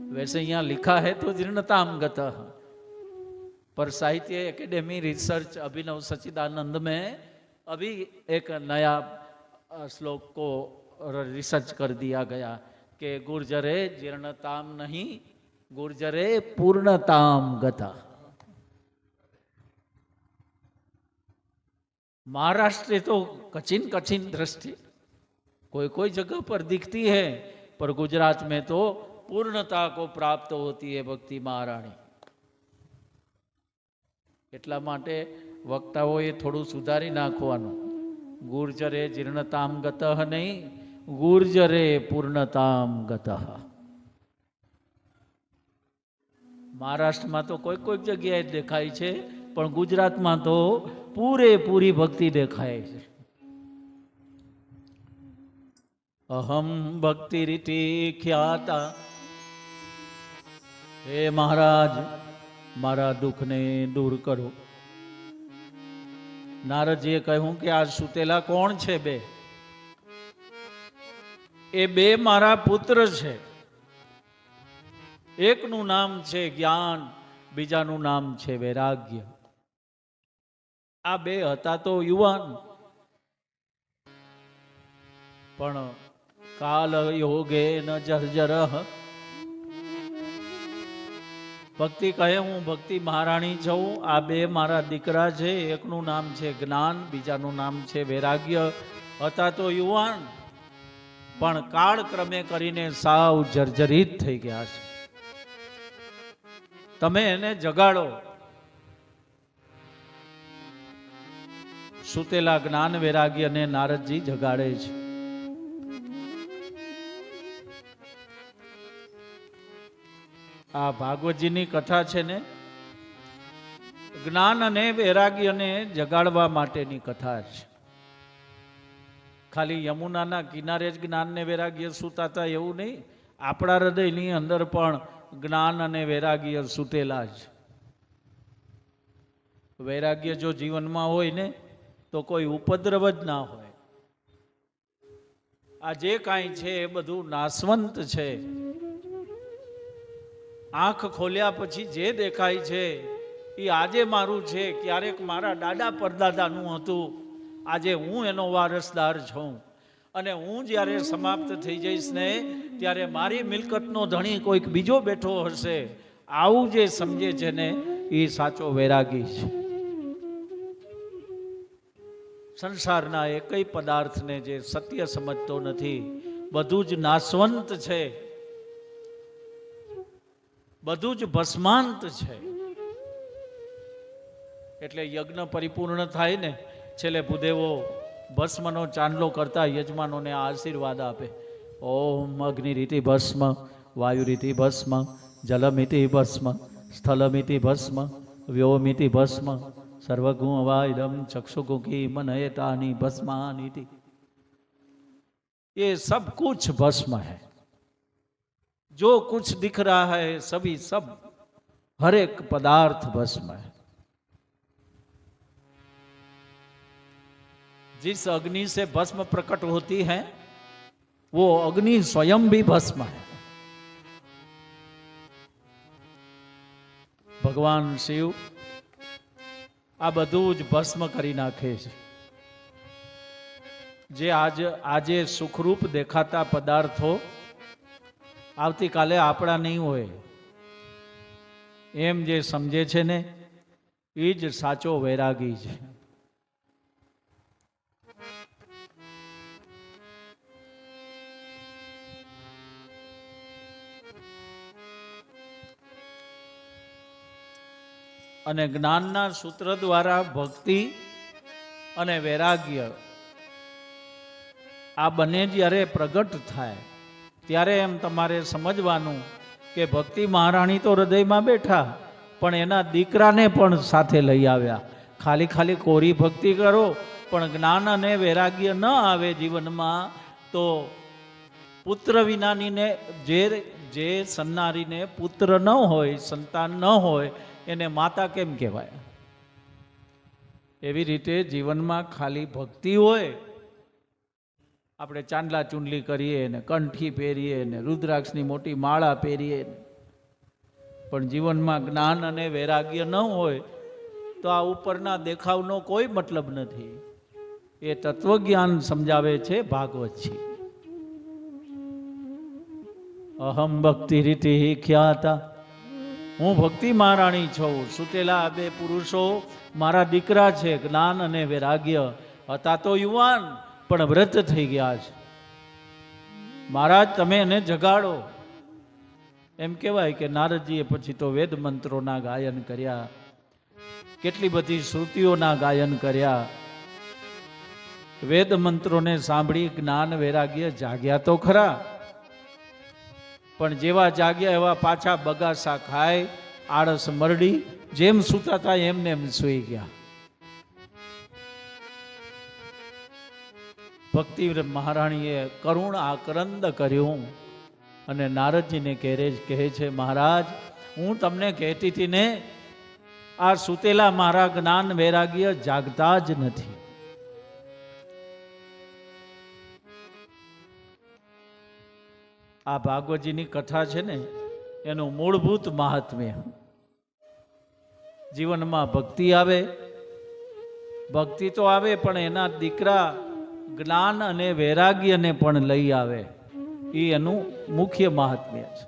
वैसे यहाँ लिखा है तो जीर्णताम गतः, पर साहित्य एकेडमी रिसर्च अभिनव सच्चिदानंद में अभी एक नया श्लोक को रिसर्च कर दिया गया कि गुर्जरे जीर्णताम नहीं, गुर्जरे पूर्णताम गतः। महाराष्ट्र तो कठिन कठिन दृष्टि कोई कोई जगह पर दिखती है, पर गुजरात में तो पूर्णता को प्राप्त होती है भक्ति महाराणी। એટલા માટે વક્તાઓએ થોડું સુધારી નાખવાનું, ગુર્જરે જીર્ણતામ ગતઃ નહીં, ગુર્જરે પૂર્ણતામ ગતઃ। મહારાષ્ટ્રમાં તો કોઈક કોઈક જગ્યાએ દેખાય છે, પણ ગુજરાતમાં તો પૂરેપૂરી ભક્તિ દેખાય છે। અહમ ભક્તિ રીતિ ખ્યાતા, હે મહારાજ મારા દુઃખને દૂર કરો। નારદજીએ કહ્યું કે આ સુતેલા કોણ છે બે? એ બે મારા પુત્ર છે। એકનું નામ છે જ્ઞાન, બીજાનું નામ છે વૈરાગ્ય। આ બે હતા તો યુવાન, પણ કાલ યોગે ન જર્જરઃ। ભક્તિ કહે હું ભક્તિ મહારાણી છું, આ બે મારા દીકરા છે, એકનું નામ છે જ્ઞાન, બીજાનું નામ છે વૈરાગ્ય। હતા તો યુવાન, પણ કાળ ક્રમે કરીને સાવ જર્જરિત થઈ ગયા છે। તમે એને જગાડો। સુતેલા જ્ઞાન વૈરાગ્યને નારદજી જગાડે છે। આ ભાગવતજીની કથા છે ને, જ્ઞાન અને વૈરાગ્યને જગાડવા માટેની કથા છે। ખાલી યમુનાના કિનારે જ જ્ઞાન ને વૈરાગ્ય સૂતાતા એવું નહીં, આપણા હૃદયની અંદર પણ જ્ઞાન અને વૈરાગ્ય સૂતેલા છે। વૈરાગ્ય જો જીવનમાં હોય ને તો કોઈ ઉપદ્રવ જ ના હોય। આ જે કાંઈ છે એ બધું નાશવંત છે। આંખ ખોલ્યા પછી જે દેખાય છે એ આજે મારું છે, ક્યારેક મારા દાદા પરદાદાનું હતું, આજે હું એનો વારસદાર છું। અને હું જ્યારે સમાપ્ત થઈ જઈશ ને ત્યારે મારી મિલકતનો ધણી કોઈક બીજો બેઠો હશે। આવું જે સમજે છે ને એ સાચો વૈરાગી છે। સંસારના એકય પદાર્થને જે સત્ય સમજતો નથી, બધું જ નાશવંત છે, બધું જ ભસ્માંત છે। એટલે યજ્ઞ પરિપૂર્ણ થાય ને, છેલ્લે ભૂદેવો ભસ્મનો ચાંદલો કરતા યજમાનોને આશીર્વાદ આપે। ઓમ અગ્નિરીતિ ભસ્મ, વાયુરીતિ ભસ્મ, જલમિતિ ભસ્મ, સ્થલમિતિ ભસ્મ, વ્યોમિતિ ભસ્મ, सर्वगुणवाइदम चक्षुगुकी मनयतानि भस्मानिति। ये सब कुछ भस्म है। जो कुछ दिख रहा है सभी सब, हर एक पदार्थ भस्म है। जिस अग्नि से भस्म प्रकट होती है वो अग्नि स्वयं भी भस्म है। भगवान शिव આ બધું જ ભસ્મ કરી નાખે છે। જે આજે સુખરૂપ દેખાતા પદાર્થો આવતીકાલે આપણા નહીં હોય, એમ જે સમજે છે ને એ જ સાચો વૈરાગી છે। અને જ્ઞાનના સૂત્ર દ્વારા ભક્તિ અને વૈરાગ્ય આ બંને જ્યારે પ્રગટ થાય ત્યારે એમ તમારે સમજવાનું કે ભક્તિ મહારાણી તો હૃદયમાં બેઠા, પણ એના દીકરાને પણ સાથે લઈ આવ્યા। ખાલી ખાલી કોરી ભક્તિ કરો પણ જ્ઞાન અને વૈરાગ્ય ન આવે જીવનમાં તો પુત્ર વિનાનીને જે સન્નારીને પુત્ર ન હોય, સંતાન ન હોય, એને માતા કેમ કહેવાય? એવી રીતે જીવનમાં ખાલી ભક્તિ હોય, આપણે ચાંદલા ચૂંડલી કરીએ ને કંઠી પહેરીએ ને રુદ્રાક્ષની મોટી માળા પહેરીએ, પણ જીવનમાં જ્ઞાન અને વૈરાગ્ય ન હોય તો આ ઉપરના દેખાવનો કોઈ મતલબ નથી. એ તત્વજ્ઞાન સમજાવે છે ભાગવતજી. અહમ ભક્તિ રીતિ ખ્યાતા, હું ભક્તિ મહારાણી છું. સુતેલા આ બે પુરુષો મારા દીકરા છે. જ્ઞાન અને વૈરાગ્ય હતા તો યુવાન, પણ વ્રત થઈ ગયા છે. મહારાજ તમે એને જગાડો. એમ કહેવાય કે નારદજીએ પછી તો વેદ મંત્રોના ગાયન કર્યા, કેટલી બધી શ્રુતિઓના ગાયન કર્યા. વેદ મંત્રોને સાંભળી જ્ઞાન વૈરાગ્ય જાગ્યા તો ખરા, પણ જેવા જાગ્યા એવા પાછા બગાસા ખાય, આળસ મરડી, જેમ સૂતા હતા એમને એમ સૂઈ ગયા. ભક્તિ મહારાણીએ કરુણ આક્રંદ કર્યું અને નારદજીને કહે છે, મહારાજ હું તમને કહેતી હતી ને, આ સૂતેલા મારા જ્ઞાન વૈરાગ્ય જાગતા જ નથી. આ ભાગવતજીની કથા છે ને, એનું મૂળભૂત મહાત્મ્ય. જીવનમાં ભક્તિ આવે, ભક્તિ તો આવે, પણ એના દીકરા જ્ઞાન અને વૈરાગ્યને પણ લઈ આવે, એ એનું મુખ્ય મહાત્મ્ય છે.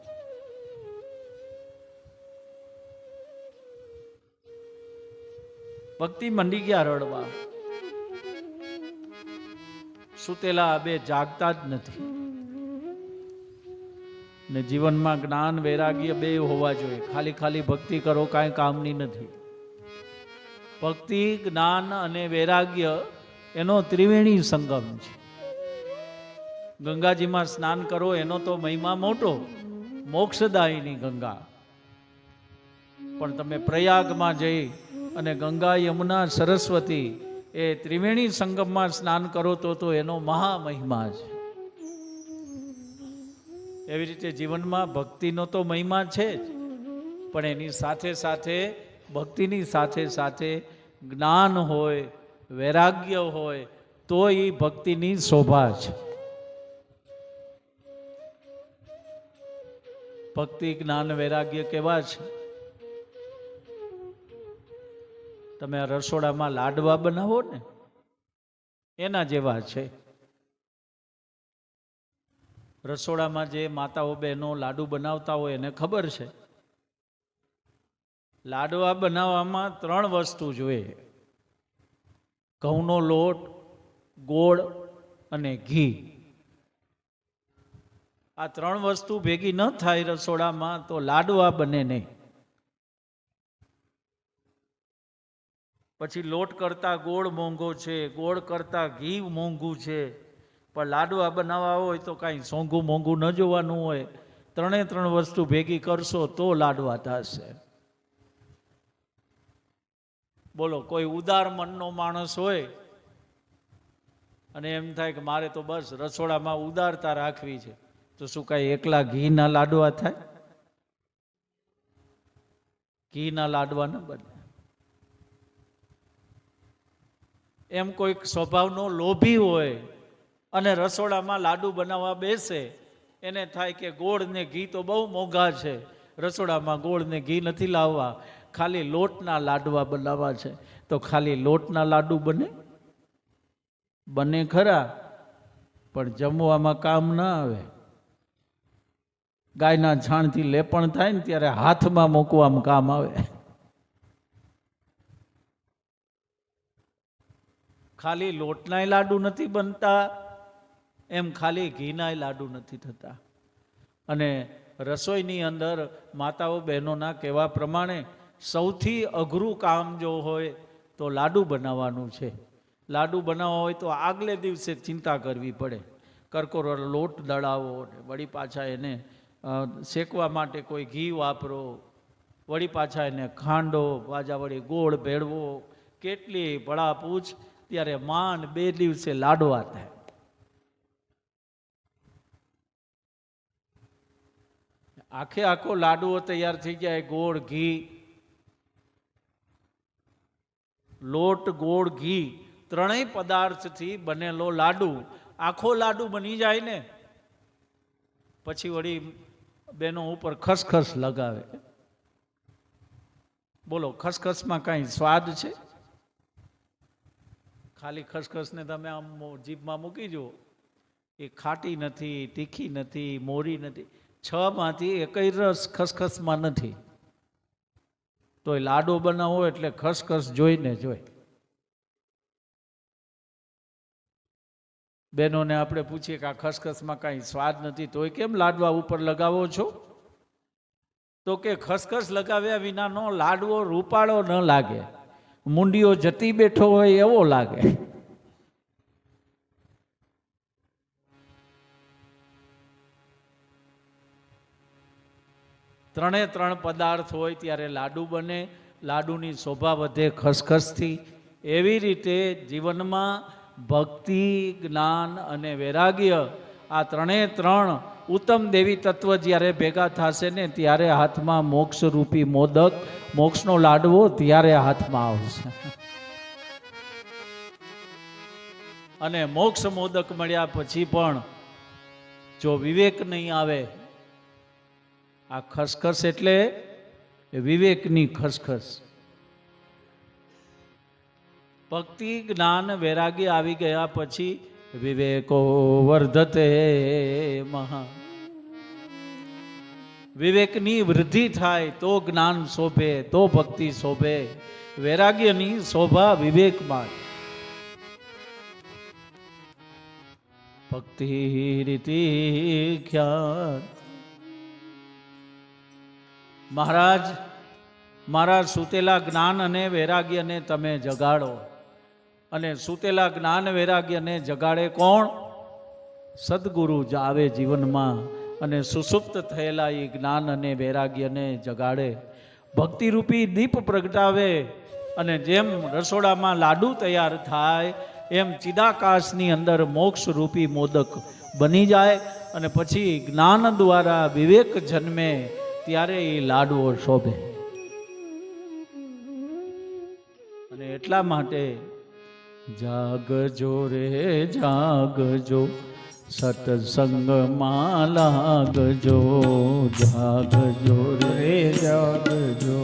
ભક્તિ મંડી ગયા રડવા. સુતેલા બે જાગતા જ નથી. ને જીવનમાં જ્ઞાન વૈરાગ્ય બે હોવા જોઈએ. ખાલી ખાલી ભક્તિ કરો કાંઈ કામની નથી. ભક્તિ, જ્ઞાન અને વૈરાગ્ય એનો ત્રિવેણી સંગમ છે. ગંગાજીમાં સ્નાન કરો એનો તો મહિમા મોટો, મોક્ષદાયીની ગંગા. પણ તમે પ્રયાગમાં જઈ અને ગંગા, યમુના, સરસ્વતી એ ત્રિવેણી સંગમમાં સ્નાન કરો તો એનો મહામહિમા છે. એવી રીતે જીવનમાં ભક્તિનો તો મહિમા છે જ, પણ એની સાથે સાથે, ભક્તિની સાથે સાથે જ્ઞાન હોય, વૈરાગ્ય હોય તો એ ભક્તિની શોભા છે. ભક્તિ, જ્ઞાન, વૈરાગ્ય કેવા છે? તમે આ રસોડામાં લાડવા બનાવો ને, એના જેવા છે. રસોડામાં જે માતાઓ બહેનો લાડુ બનાવતા હોય એને ખબર છે, લાડવા બનાવવામાં 3 વસ્તુ જોઈએ: ઘઉંનો લોટ, ગોળ અને ઘી. આ 3 વસ્તુ ભેગી ન થાય રસોડામાં તો લાડવા બને નહીં. પછી લોટ કરતા ગોળ મોંઘો છે, ગોળ કરતા ઘી મોંઘું છે, પણ લાડવા બનાવવા હોય તો કાંઈ સોંઘું મોંઘું ન જોવાનું હોય. 3 વસ્તુ ભેગી કરશો તો લાડવા થશે. બોલો, કોઈ ઉદાર મનનો માણસ હોય અને એમ થાય કે મારે તો બસ રસોડામાં ઉદારતા રાખવી છે, તો શું કાંઈ એકલા ઘીના લાડવા થાય? ઘીના લાડવા ન બને. એમ કોઈક સ્વભાવનો લોભી હોય અને રસોડામાં લાડુ બનાવવા બેસે, એને થાય કે ગોળ ને ઘી તો બહુ મોંઘા છે, રસોડામાં ગોળ ને ઘી નથી લાવવા, ખાલી લોટના લાડવા બનાવવા છે. તો ખાલી લોટના લાડુ બને? બને ખરા, પણ જમવામાં કામ ના આવે. ગાયના છાણથી લેપણ થાય ને ત્યારે હાથમાં મૂકવામાં કામ આવે. ખાલી લોટનાય લાડુ નથી બનતા, એમ ખાલી ઘીનાય લાડુ નથી થતા. અને રસોઈની અંદર માતાઓ બહેનોના કહેવા પ્રમાણે સૌથી અઘરું કામ જો હોય તો લાડુ બનાવવાનું છે. લાડુ બનાવવા હોય તો આગલે દિવસે ચિંતા કરવી પડે. કરકોરો લોટ દળાવો, વળી પાછા એને શેકવા માટે કોઈ ઘી વાપરો, વળી પાછા એને ખાંડો, પાછા વળી ગોળ ભેળવો, કેટલી ભળાપૂછ, ત્યારે માંડ 2 દિવસે લાડવા થાય. આખે આખો લાડવો તૈયાર થઈ જાય. ગોળ, ઘી, લોટ, ગોળ, ઘી 3 પદાર્થથી બનેલો લાડુ, આખો લાડુ બની જાય ને પછી વળી બેનો ઉપર ખસખસ લગાવે. બોલો, ખસખસમાં કાંઈ સ્વાદ છે? ખાલી ખસખસને તમે આમ જીભમાં મૂકી જુઓ, એ ખાટી નથી, તીખી નથી, મોરી નથી, 6 માંથી એકય રસ ખસખસમાં નથી. તો એ લાડો બનાવો એટલે ખસખસ જોઈને જોઈ. બહેનોને આપણે પૂછીએ કે આ ખસખસમાં કાંઈ સ્વાદ નથી તોય કેમ લાડવા ઉપર લગાવો છો? તો કે ખસખસ લગાવ્યા વિનાનો લાડવો રૂપાળો ન લાગે, મુંડીઓ જતી બેઠો હોય એવો લાગે. ત્રણે ત્રણ પદાર્થ હોય ત્યારે લાડુ બને, લાડુની શોભા વધે ખસખસથી. એવી રીતે જીવનમાં ભક્તિ, જ્ઞાન અને વૈરાગ્ય આ ત્રણે ત્રણ ઉત્તમ દેવી તત્વ જ્યારે ભેગા થશે ને ત્યારે હાથમાં મોક્ષ રૂપી મોદક, મોક્ષનો લાડવો ત્યારે હાથમાં આવશે. અને મોક્ષ મોદક મળ્યા પછી પણ જો વિવેક નહીં આવે, આ ખસખસ એટલે વિવેકની ખસખસ. ભક્તિ, જ્ઞાન, વૈરાગ્ય આવી ગયા પછી વિવેકો વર્ધતે મહા. વિવેકની વૃદ્ધિ થાય તો જ્ઞાન શોભે, તો ભક્તિ શોભે. વૈરાગ્યની શોભા વિવેકમાં. ભક્તિ રીતિ ખ્યાત. મહારાજ, મારા સૂતેલા જ્ઞાન અને વૈરાગ્યને તમે જગાડો. અને સૂતેલા જ્ઞાન વૈરાગ્યને જગાડે કોણ? સદગુરુ જ આવે જીવનમાં અને સુસુપ્ત થયેલા એ જ્ઞાન અને વૈરાગ્યને જગાડે. ભક્તિરૂપી દીપ પ્રગટાવે. અને જેમ રસોડામાં લાડુ તૈયાર થાય એમ ચિદાકાશની અંદર મોક્ષ રૂપી મોદક બની જાય. અને પછી જ્ઞાન દ્વારા વિવેક જન્મે ત્યારે એ લાડવો શોભે. અને એટલા માટે જાગજો રે જાગજો, સત્સંગમાં લાગજો. જાગજો રે જાગજો,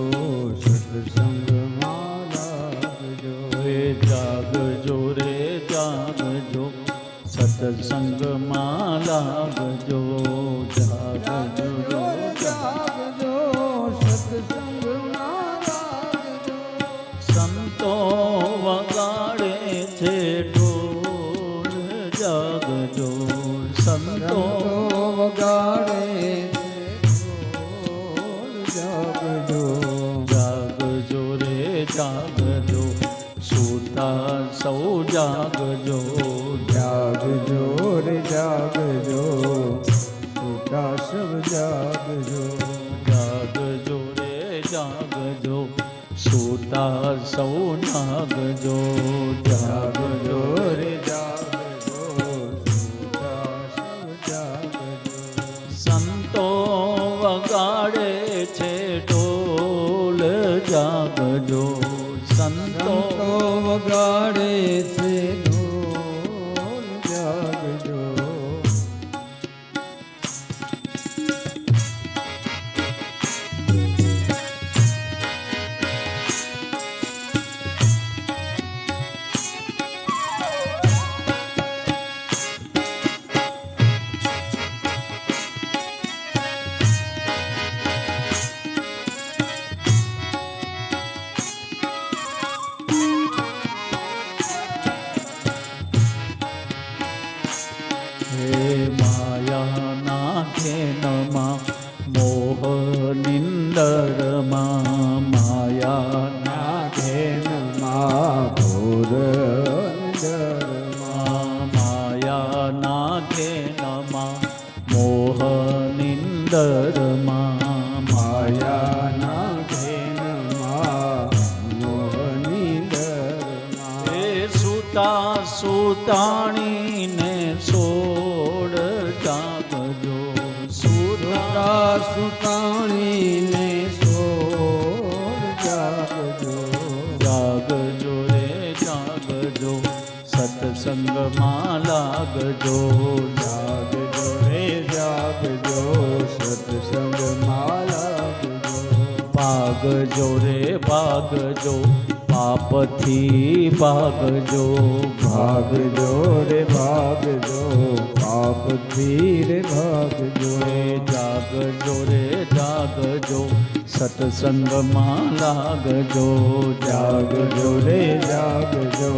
સત્સંગમાં લાગજો. જાગજો રે જાગજો, સત્સંગમાં લાગજો. જાગજો જાગજો, સત્સંગમાં લાગજો. સંતો વગાડે છે ઢોલ, જાગજો. સંતો વગાડે છે ઢોલ, જાગજો. જાગજો રે જાગજો, સૂતા સૌ જાગજો. જાગજો રે જાગજો, સૂતા સૌ જાગજો. જાગજો રે જાગજો, સૂતા સૌ જાગજો. જાગજો રે જાગજો, સૂતા સૌ જાગજો. સંતો વગાડે છે ઢોલ, જાગજો. સંતો વગાડે છે ઢોલ, જાગજો. માયાના ખેનમાં મોહ નિંદરમાં. માયાના ખેનમાં ઘોર નિંદરમાં. માયાના ખેનમાં મોહ નિંદરમાં. માયાના ખેનમાં મોહ નિંદરમાં. એ સુતા સુતાણીને સોડ જાગજો. સુતા સુતાણીને સોડ જાગજો. જાગજો રે જાગજો, સત્સંગમાં લાગજો. જાગજો રે જાગજો, સત્સંગમાં લાગજો. ભાગજો રે ભાગજો, પાપથી ભાગજો, ભાગજો રે ભાગજો, પાપથી રે ભાગજો. જાગજો રે જાગજો, સત્સંગમાં લાગજો, જાગજો રે જાગજો,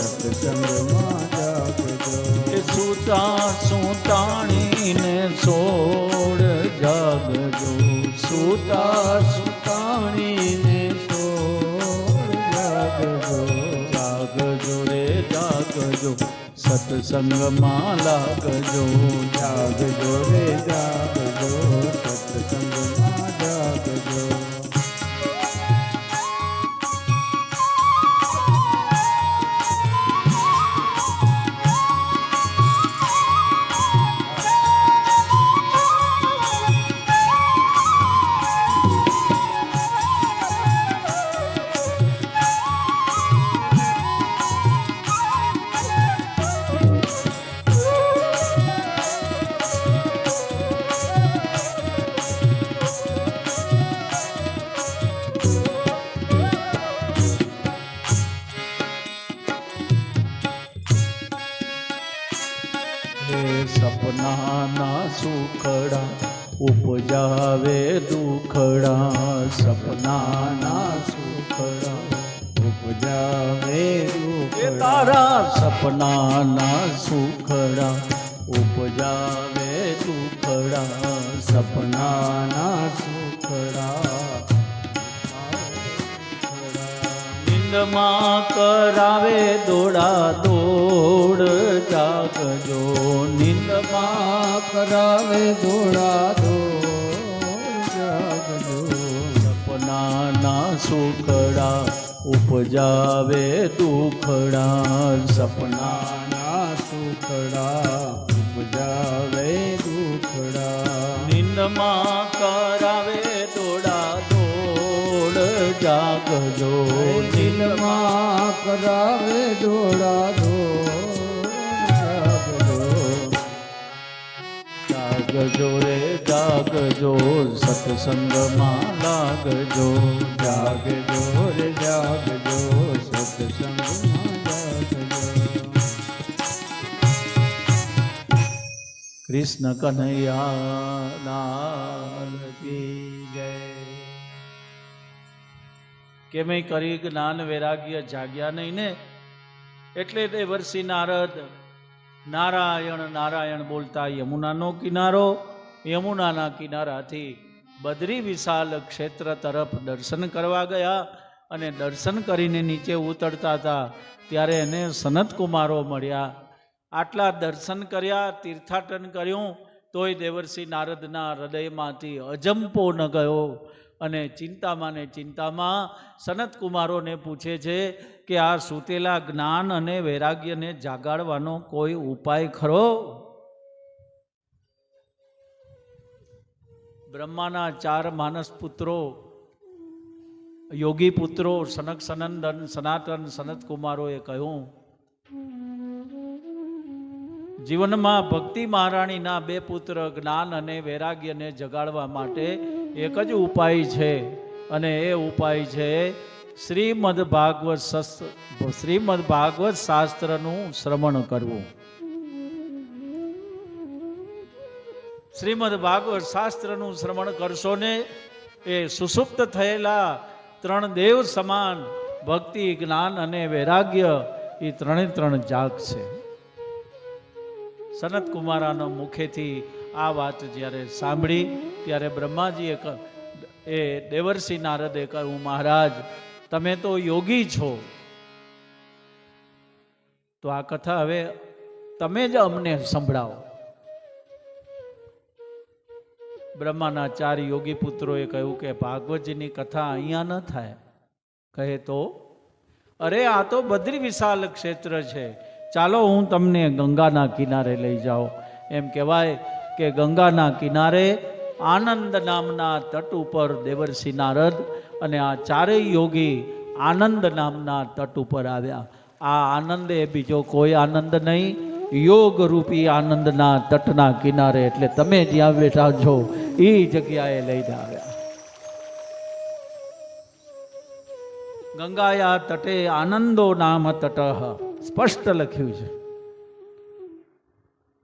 સત્સંગમાં જાગજો. એ સૂતા સુતાણીને સોળ જાગજો, સૂતા સુતાણીને સોળ જાગજો. જાગજો રે જાગજો, સત્સંગમાં લાગજો, જાગજો રે જાગજો, સત્સંગમાં જાગજો. સપનાના સુખડા ઉપજાવે દુખડા, સપનાના સુખડા ઉપજાવે એ દુખડા. તારા સપનાના સુખડા ઉપજાવે દુખડા, સપનાના સુખડા નિંદમાં કરાવે દોડા દોડ, જાગજો નિંદમાં કરાવે દોડા દોડ, જાગજો. સપનાના સુખડા ઉપજાવે દુખડા, સપનાના સુખડા ઉપજાવે દુખડા. નિંદમાં કરાવે દોડા દોડ, જાગજો દિલમાં કરાવે દોડા દોડ, જાગજો. જાગજો રે જાગજો, સત્સંગમાં લાગજો, જાગજો રે જાગજો, સત્સંગમાં જાગજો. કૃષ્ણ કનૈયા લાલ કી જય. કેમે કરી જ્ઞાન વૈરાગ્ય જાગ્યા નહીં ને, એટલે દેવર્ષિ નારદ નારાયણ નારાયણ બોલતા યમુનાનો કિનારો, યમુનાના કિનારાથી બદ્રી વિશાલ ક્ષેત્ર તરફ દર્શન કરવા ગયા. અને દર્શન કરીને નીચે ઉતરતા હતા ત્યારે એને સનત કુમારો મળ્યા. આટલા દર્શન કર્યા, તીર્થાટન કર્યું, તોય દેવર્ષિ નારદના હૃદયમાંથી અજંપો ન ગયો. અને ચિંતામાં ને ચિંતામાં સનત કુમારોને પૂછે છે કે આ સૂતેલા જ્ઞાન અને વૈરાગ્યને જાગાડવાનો કોઈ ઉપાય ખરો? બ્રહ્માના 4 માનસ પુત્રો, યોગી પુત્રો સનક સનંદન સનાતન સનત કુમારોએ કહ્યું, જીવનમાં ભક્તિ મહારાણીના 2 પુત્ર ભાગવત જ્ઞાન અને વૈરાગ્યને જગાડવા માટે એક જ ઉપાય છે, અને એ ઉપાય છે શ્રીમદ ભાગવત શાસ્ત્રનું શ્રવણ કરવું. શ્રીમદ ભાગવત શાસ્ત્રનું શ્રવણ કરશો ને, એ સુષુપ્ત થયેલા 3 દેવ સમાન ભક્તિ જ્ઞાન અને વૈરાગ્ય એ 3 જાગશે. સનત કુમારાના મુખેથી આ વાત જ્યારે સાંભળી ત્યારે બ્રહ્માજીએ એ દેવર્ષિ નારદે કહ્યું, મહારાજ તમે તો યોગી છો, તો આ કથા હવે તમે જ અમને સંભળાવો. બ્રહ્માના 4 યોગી પુત્રોએ કહ્યું કે ભાગવતજીની કથા અહીંયા ન થાય. કહે તો, અરે આ તો બદ્રી વિશાલ ક્ષેત્ર છે, ચાલો હું તમને ગંગાના કિનારે લઈ જાઉં. એમ કહેવાય કે ગંગાના કિનારે આનંદ નામના તટ ઉપર દેવર્ષિ નારદ અને આ 4 યોગી આનંદ નામના તટ ઉપર આવ્યા. આ આનંદ એ બીજો કોઈ આનંદ નહીં, યોગ રૂપી આનંદના તટના કિનારે, એટલે તમે જ્યાં બેઠા છો એ જગ્યાએ લઈને આવ્યા. ગંગાયા તટે આનંદો નામ તટ સ્પષ્ટ લખ્યું છે.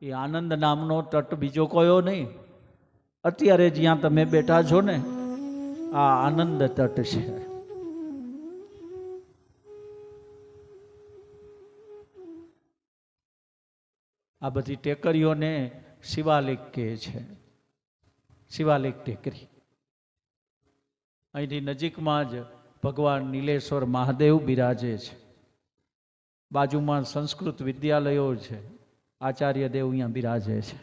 એ આનંદ નામનો તટ બીજો કયો નહીં. અત્યારે જ્યાં તમે બેઠા છો ને આ આનંદ તટ છે. આ બધી ટેકરીઓને શિવાલિક કહે છે. શિવાલિક ટેકરી. અહીંથી નજીકમાં જ ભગવાન નીલેશ્વર મહાદેવ બિરાજે છે. બાજુમાં સંસ્કૃત વિદ્યાલયો છે. આચાર્ય દેવ અહીંયા બિરાજે છે,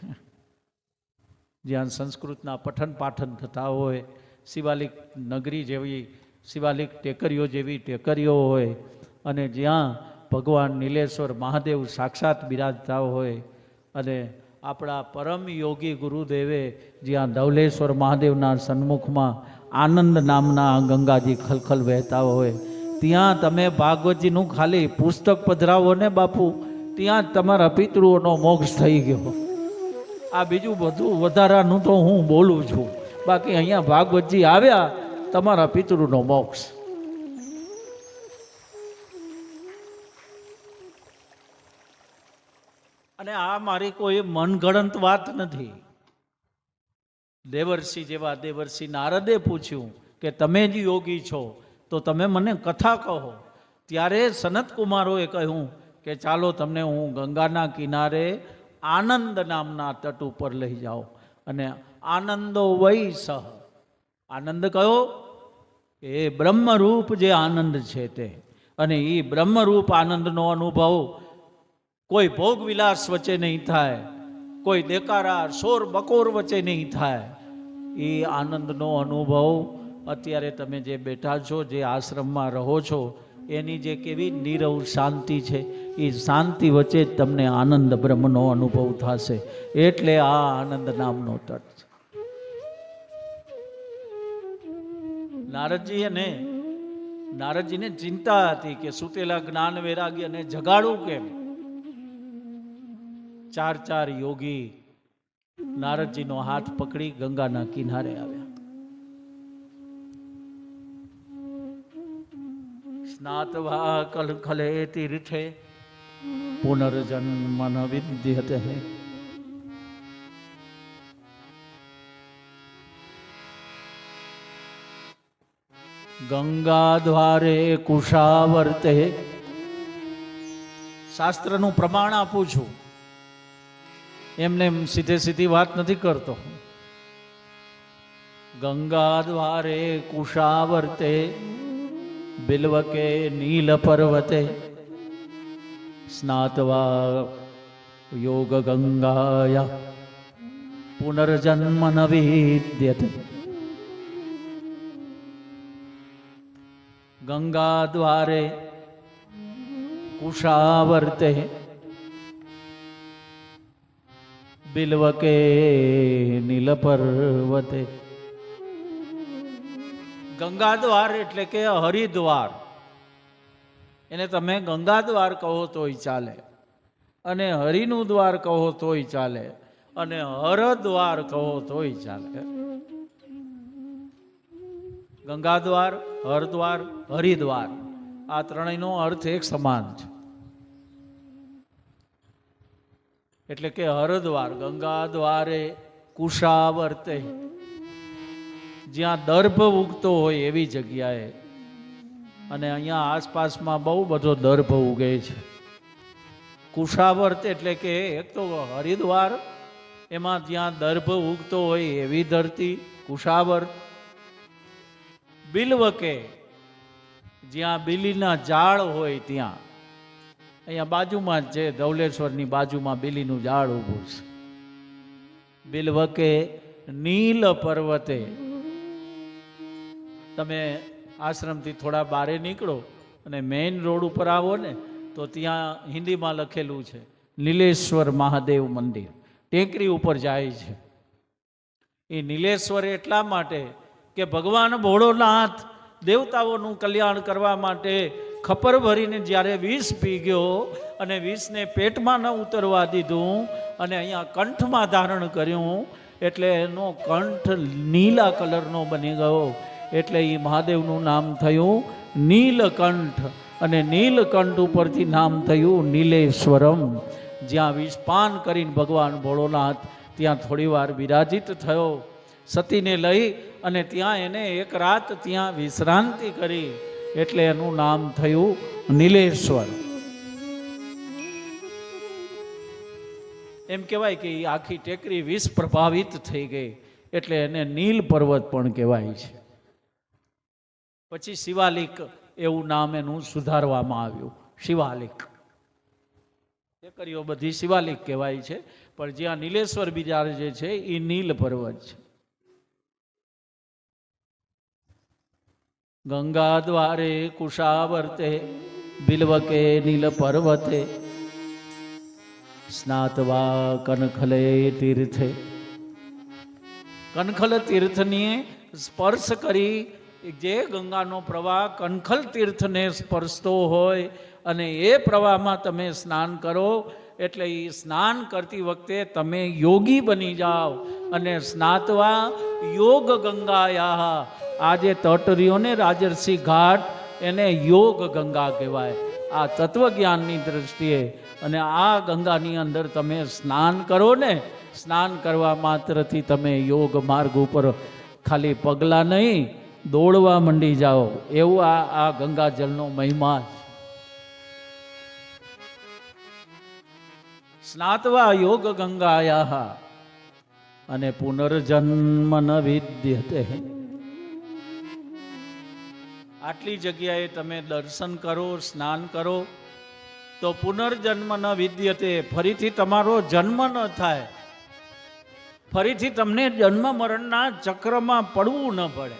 જ્યાં સંસ્કૃતના પઠન પાઠન થતા હોય. શિવાલિક નગરી જેવી, શિવાલિક ટેકરીઓ જેવી ટેકરીઓ હોય અને જ્યાં ભગવાન નીલેશ્વર મહાદેવ સાક્ષાત બિરાજતા હોય. અને આપણા પરમ યોગી ગુરુદેવે જ્યાં ધવલેશ્વર મહાદેવના સન્મુખમાં આનંદ નામના ગંગાજી ખલખલ વહેતા હોય, ત્યાં તમે ભાગવતજીનું ખાલી પુસ્તક પધરાવો ને બાપુ, ત્યાં તમારા પિતૃઓનો મોક્ષ થઈ ગયો. આ બીજું બધું વધારાનું તો હું બોલું છું, બાકી અહીંયા ભાગવતજી આવ્યા તમારા પિતૃનો મોક્ષ. અને આ મારી કોઈ મનગણત વાત નથી. દેવર્ષિ જેવા દેવર્ષિ નારદે પૂછ્યું કે તમે જ યોગી છો તો તમે મને કથા કહો. ત્યારે સનત કુમારોએ કહ્યું કે ચાલો તમને હું ગંગાના કિનારે આનંદ નામના તટ ઉપર લઈ જાઓ. અને આનંદો વૈ સહ, આનંદ કયો? એ બ્રહ્મરૂપ જે આનંદ છે તે. અને એ બ્રહ્મરૂપ આનંદનો અનુભવ કોઈ ભોગ વિલાસ વચ્ચે નહીં થાય, કોઈ દેકારા શોર બકોર વચ્ચે નહીં થાય. એ આનંદનો અનુભવ અત્યારે તમે જે બેઠા છો, જે આશ્રમમાં રહો છો, એની જે કેવી નીરવ શાંતિ છે, એ શાંતિ વચ્ચે જ તમને આનંદ બ્રહ્મનો અનુભવ થશે. એટલે આ આનંદ નામનો તટ છે. નારદજીને ચિંતા હતી કે સુતેલા જ્ઞાન વૈરાગ્યને જગાડું કેમ. 4 યોગી નારદજીનો હાથ પકડી ગંગાના કિનારે આવ્યા. સ્નાત્વા કલખલે તીર્થે પુનર્જન્મ ન વિદ્યતે. ગંગા દ્વારે કુશાવર્તે. શાસ્ત્રનું પ્રમાણ આપું છું, એમને સીધી વાત નથી કરતો. ગંગા દ્વારે કુશાવર્તે બિલ્વકે નીલ પર્વતે સ્નાત્વા યોગ ગંગાયા પુનર્જન્મ ન વિદ્યતે. ગંગા દ્વારે કુશાવર્તે બિલ્વકે નીલ પર્વતે. ગંગા દ્વાર એટલે કે હરિદ્વાર. એને તમે ગંગા દ્વાર કહો તોય ચાલે, અને હરિનું દ્વાર કહો તોય ચાલે, અને હરદ્વાર કહો તોય ચાલે. ગંગા દ્વાર, હરદ્વાર, હરિદ્વાર, આ ત્રણેયનો અર્થ એક સમાન છે. એટલે કે હરદ્વાર, ગંગા દ્વારે કુશાવર્તે, જ્યાં દર્ભ ઉગતો હોય એવી જગ્યાએ. અને અહીંયા આસપાસમાં બહુ બધો દર્ભ ઉગે છે. કુશાવર્ત એટલે કે એક તો હરિદ્વાર, એમાં જ્યાં દર્ભ ઉગતો હોય એવી ધરતી કુશાવર્ત. બિલ્વકે, જ્યાં બિલીના ઝાડ હોય ત્યાં. અહીંયા બાજુમાં જ છે, ધવલેશ્વરની બાજુમાં બિલીનું ઝાડ ઊભું છે. બિલ્વકે નીલ પર્વતે. તમે આશ્રમથી થોડા બારે નીકળો અને મેઇન રોડ ઉપર આવો ને તો ત્યાં હિન્દીમાં લખેલું છે નીલેશ્વર મહાદેવ મંદિર. ટેકરી ઉપર જાય છે. એ નીલેશ્વર એટલા માટે કે ભગવાન ભોળોનાથ દેવતાઓનું કલ્યાણ કરવા માટે ખપર ભરીને જ્યારે વિષ પી ગયો અને વિષને પેટમાં ન ઉતરવા દીધું અને અહીંયા કંઠમાં ધારણ કર્યું, એટલે એનો કંઠ નીલા કલરનો બની ગયો. એટલે એ મહાદેવનું નામ થયું નીલકંઠ, અને નીલકંઠ ઉપરથી નામ થયું નીલેશ્વરમ. જ્યાં વિષપાન કરીને ભગવાન ભોળોનાથ ત્યાં થોડી વાર વિરાજિત થયો. સતીને લઈ અને ત્યાં એને એક રાત ત્યાં વિશ્રાંતિ કરી, એટલે એનું નામ થયું નીલેશ્વર. એમ કહેવાય કે એ આખી ટેકરી વિષ પ્રભાવિત થઈ ગઈ, એટલે એને નીલ પર્વત પણ કહેવાય છે. પછી શિવાલિક એવું નામ એનું સુધારવામાં આવ્યું, શિવાલિક. ટેકરીઓ બધી શિવાલિક કહેવાય છે, પણ જ્યાં નીલેશ્વર બિરાજે છે એ નીલ પર્વત છે. ગંગા દ્વારે કુશાવર્તે બિલ્વકે નીલ પર્વતે સ્નાતવા કનખલે તીર્થે. કનખલ તીર્થની સ્પર્શ કરી, જે ગંગાનો પ્રવાહ કનખલ તીર્થને સ્પર્શતો હોય અને એ પ્રવાહમાં તમે સ્નાન કરો, એટલે એ સ્નાન કરતી વખતે તમે યોગી બની જાઓ. અને સ્નાતવા યોગ ગંગાયા, આ જે તટ રહ્યો ને રાજર્ષિ ઘાટ, એને યોગ ગંગા કહેવાય આ તત્વજ્ઞાનની દ્રષ્ટિએ. અને આ ગંગાની અંદર તમે સ્નાન કરો ને, સ્નાન કરવા માત્રથી તમે યોગ માર્ગ ઉપર ખાલી પગલાં નહીં, દોડવા મંડી જાઓ, એવું આ ગંગાજળનો મહિમા છે. સ્નાતવા યોગ ગંગાયા અને પુનર્જન્મ ન વિદ્યતે. આટલી જગ્યાએ તમે દર્શન કરો, સ્નાન કરો, તો પુનર્જન્મ ન વિદ્યતે, ફરીથી તમારો જન્મ ન થાય, ફરીથી તમને જન્મ મરણના ચક્રમાં પડવું ન પડે,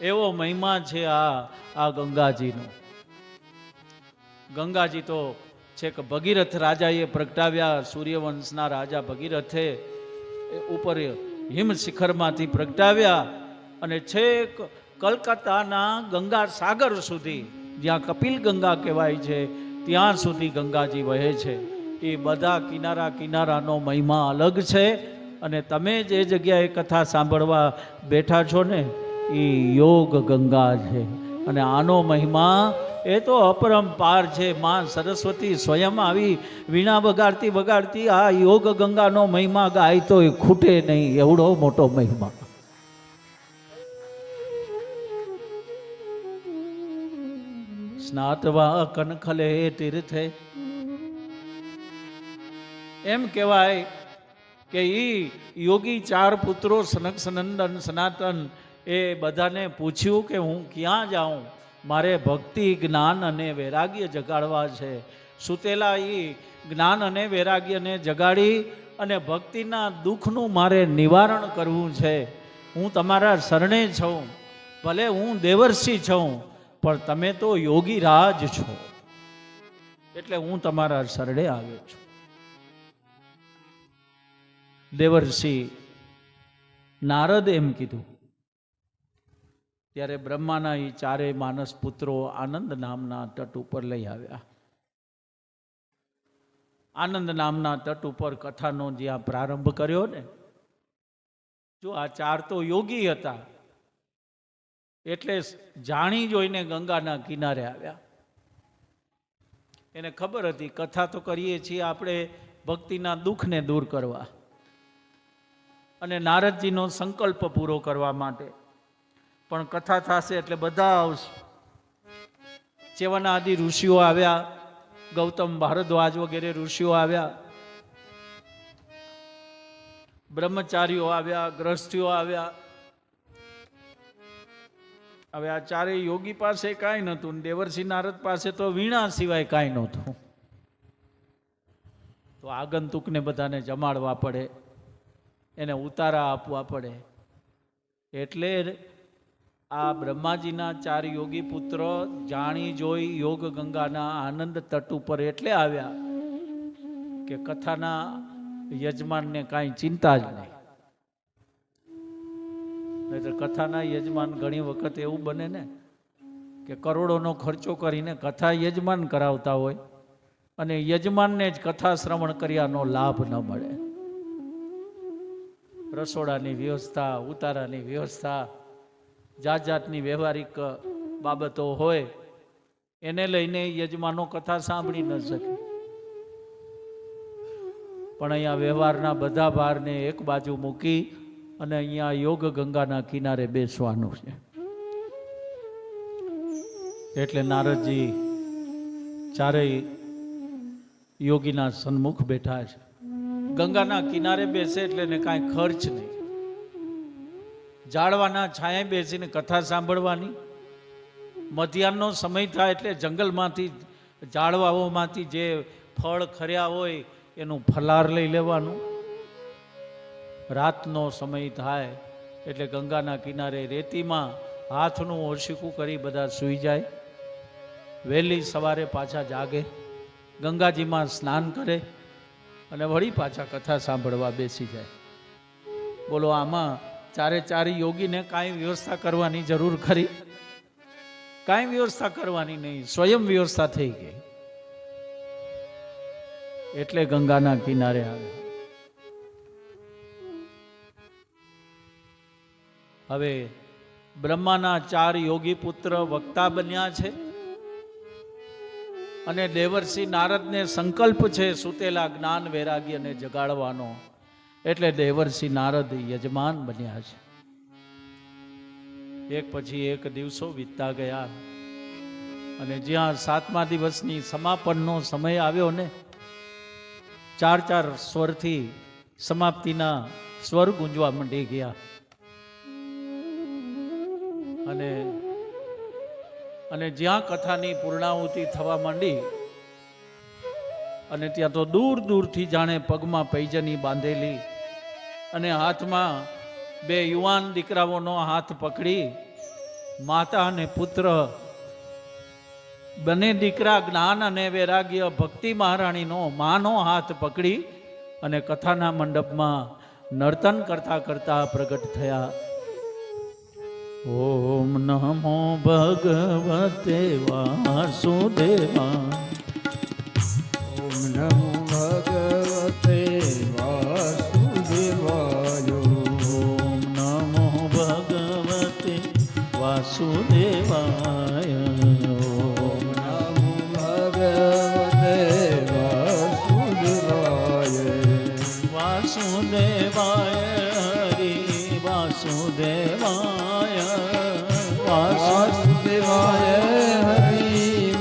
એવો મહિમા છે આ ગંગાજીનો. ગંગાજી તો છેક ભગીરથ રાજાએ પ્રગટાવ્યા, સૂર્યવંશના રાજા ભગીરથે ઉપર હિમ શિખરમાંથી પ્રગટાવ્યા, અને છેક કલકત્તાના ગંગા સાગર સુધી, જ્યાં કપિલ ગંગા કહેવાય છે, ત્યાં સુધી ગંગાજી વહે છે. એ બધા કિનારાનો મહિમા અલગ છે. અને તમે જે જગ્યાએ કથા સાંભળવા બેઠા છો ને, એ યોગ ગંગા છે. અને આનો મહિમા એ તો અપરંપાર છે. માં સરસ્વતી સ્વયં આવી વીણા વગાડતી વગાડતી આ યોગ ગંગાનો મહિમા ગાય તો એ ખૂટે નહીં, એવડો મોટો મહિમા. સ્નાતવા કનખલે તીર્થે. એમ કહેવાય કે ઈ યોગી 4 પુત્રો સનક સનંદન સનાતન, એ બધાને પૂછ્યું કે હું ક્યાં જાઉં, મારે ભક્તિ જ્ઞાન અને વૈરાગ્ય જગાડવા છે. સુતેલા એ જ્ઞાન અને વૈરાગ્યને જગાડી અને ભક્તિના દુઃખનું મારે નિવારણ કરવું છે. હું તમારા શરણે છું, ભલે હું દેવર્ષિ છું, પણ તમે તો યોગી રાજ છો, એટલે હું તમારા શરણે આવ્યો છું. દેવર્ષિ નારદ એમ કીધું. ત્યારે બ્રહ્માના એ 4 માનસ પુત્રો આનંદ નામના તટ ઉપર લઈ આવ્યા. આનંદ નામના તટ ઉપર કથાનો જ્યાં પ્રારંભ કર્યો ને, જો આ 4 તો યોગી હતા, એટલે જાણી જોઈને ગંગાના કિનારે આવ્યા. એને ખબર હતી કથા તો કરીએ છીએ આપણે ભક્તિના દુઃખને દૂર કરવા અને નારદજીનો સંકલ્પ પૂરો કરવા માટે, પણ કથા થશે એટલે બધા આવશે. ચેવનાદિ ઋષિઓ આવ્યા, ગૌતમ ભારદ્વાજ વગેરે ઋષિઓ આવ્યા, બ્રહ્મચારીઓ આવ્યા, ગ્રહસ્થીઓ આવ્યા. હવે આ 4 યોગી પાસે કાંઈ નહોતું, દેવર્ષિ નારદ પાસે તો વીણા સિવાય કાંઈ નહોતું. તો આગંતુકને બધાને જમાડવા પડે, એને ઉતારા આપવા પડે. એટલે આ બ્રહ્માજીના 4 યોગી પુત્ર જાણી જોઈ યોગ ગંગાના આનંદ તટ ઉપર એટલે આવ્યા કે કથાના યજમાનને કાંઈ ચિંતા જ નહીં. નહીં તો કથાના યજમાન ઘણી વખત એવું બને ને કે કરોડોનો ખર્ચો કરીને કથા યજમાન કરાવતા હોય અને યજમાનને જ કથા શ્રવણ કર્યાનો લાભ ન મળે. રસોડાની વ્યવસ્થા, ઉતારાની વ્યવસ્થા, જાત જાતની વ્યવહારિક બાબતો હોય એને લઈને યજમાનો કથા સાંભળી ન શકે. પણ અહીંયા વ્યવહારના બધા ભારને એક બાજુ મૂકી અને અહીંયા યોગ ગંગાના કિનારે બેસવાનું છે. એટલે નારદજી ચારેય યોગીના સન્મુખ બેઠા છે. ગંગાના કિનારે બેસે એટલે એને કાંઈ ખર્ચ નહીં. ઝાડવાના છાંયે બેસીને કથા સાંભળવાની. મધ્યાહનનો સમય થાય એટલે જંગલમાંથી ઝાડવાઓમાંથી જે ફળ ખર્યા હોય એનું ફલાર લઈ લેવાનું. રાતનો સમય થાય એટલે ગંગાના કિનારે રેતીમાં હાથનું ઓશીકું કરી બધા સૂઈ જાય. વહેલી સવારે પાછા જાગે, ગંગાજીમાં સ્નાન કરે અને વળી પાછા કથા સાંભળવા બેસી જાય. બોલો, આમાં ચારે ચાર યોગીને કાંઈ વ્યવસ્થા કરવાની જરૂર ખરી? કાંઈ વ્યવસ્થા કરવાની નહીં, સ્વયં વ્યવસ્થા થઈ ગઈ. એટલે ગંગાના કિનારે આવે. હવે બ્રહ્માના 4 યોગી પુત્ર વક્તા બન્યા છે અને દેવર્ષિ નારદને સંકલ્પ છે સુતેલા જ્ઞાન વૈરાગ્યને જગાડવાનો. એટલે દેવર્ષિ નારદ યજમાન બન્યા છે. એક પછી એક દિવસો વીતતા ગયા અને જ્યાં 7મા દિવસની સમાપનનો સમય આવ્યો ને, 4 સ્વરથી સમાપ્તિના સ્વર ગુંજવા માંડી ગયા. અને જ્યાં કથાની પૂર્ણાહુતિ થવા માંડી અને ત્યાં તો દૂર દૂરથી જાણે પગમાં પૈજની બાંધેલી અને હાથમાં 2 યુવાન દીકરાઓનો હાથ પકડી માતા અને પુત્ર બંને દીકરા જ્ઞાન અને વૈરાગ્ય ભક્તિ મહારાણીનો માનો હાથ પકડી અને કથાના મંડપમાં નર્તન કરતા કરતા પ્રગટ થયા. ઓમ નમો ભગવતે વાસુદેવાય. ઓમ નમો ભગવતે વાસુદેવાય. ઓમ નમો ભગવતે વાસુદેવાય. ઓમ નમો ભગવતે વાસુદેવાય. વાસુદેવાય હરિ વાસુદેવાય. વાસુદેવાય હરિ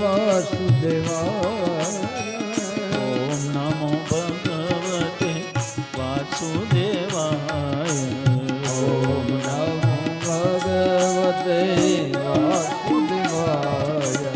વાસુદેવાય. ઓમ નમો ભગવતે વાસુદેવાય. ઓમ નમો ભગવતે વાસુદેવાય.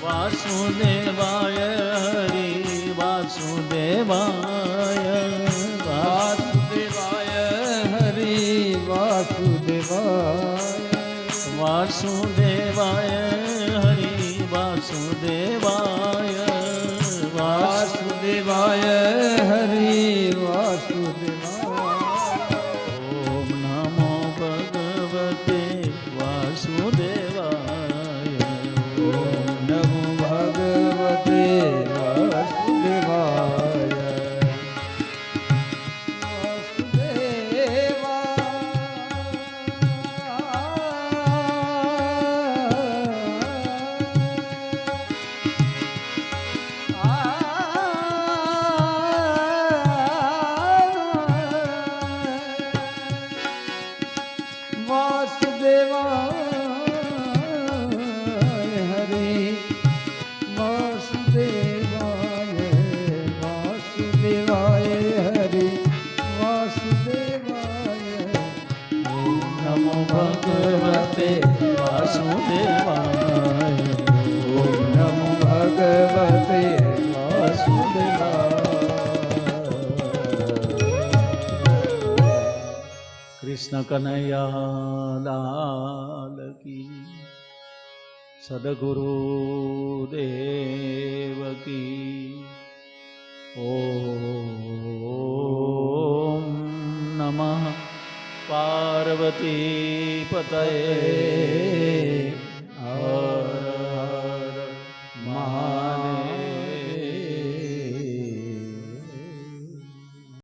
વાસુદેવાય હરિ વાસુદેવાય. વાસુદેવાય હરિ વાસુદેવાય. વાસુદેવાય હરિ વાસુદેવાય. વાસુદેવાય હરિ વાસુદેવાય. ઓમ નમો ભગવતે વાસુદેવાય. ઓમ નમો ભગવતે વાસુદેવાય. વાસુદેવાય કૃષ્ણ કનૈયા લાલ કી, સદગુરુ દેવ કી. ઓમ નમઃ પાર્વતી પતયે